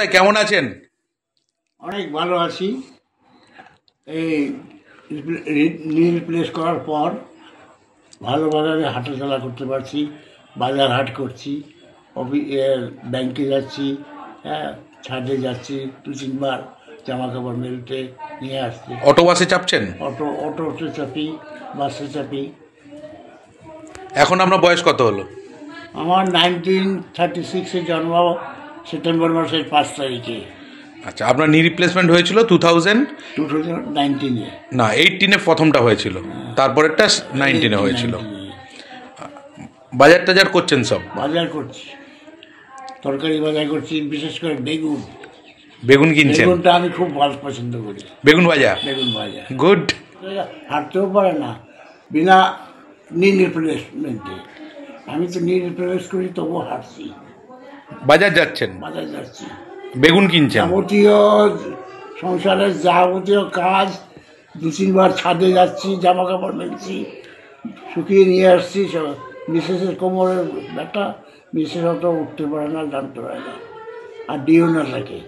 মশাই কেমন আছেন? অনেক ভালো আছি। এই নি রিপ্লেস করার পর ভালোভাবে হাঁটাচলা করতে পারছি, বাজার হাট করছি, ব্যাংকে যাচ্ছি, হ্যাঁ, ছাদে যাচ্ছি, 2-3 বার জামা কাপড় মেলতে নিয়ে আসছি। অটো বাসে চাপছেন? অটোতে চাপি, বাসে চাপি। এখন আপনার বয়স কত হলো? আমার 1936-এ জন্ম, সেপ্টেম্বর মাসের 5 তারিখে। আচ্ছা, আপনার নি রিপ্লেসমেন্ট হয়েছিল 2019-এ না 18-এ প্রথমটা হয়েছিল, তারপরেরটা 19-এ হয়েছিল। বাজার টাজার করছেন সব? বাজার করছি, তরকারি বাজার করছি, বিশেষ করে বেগুন। বেগুন কিনছেন? বেগুনটা আমি খুব ভালো পছন্দ করি। বেগুন ভাজা? বেগুন ভাজা। গুড। হাঁটতেও পারে না বিনা নি রিপ্লেসমেন্টে। আমি তো নি রিপ্লেস করি, তবুও হাঁটছি, বাজার যাচ্ছেন, বাজার যাচ্ছি, বেগুন কিনছেন? যাবতীয় সংসারের যাবতীয় কাজ, 2-3 বার ছাদে যাচ্ছি, জামা কাপড় মেলছি, শুকিয়ে নিয়ে আসছি। মিসেসের কোমরের ব্যথা, মিসেস অত উঠতে পারে না, জানতে পারে না, আর ডিও না থাকে।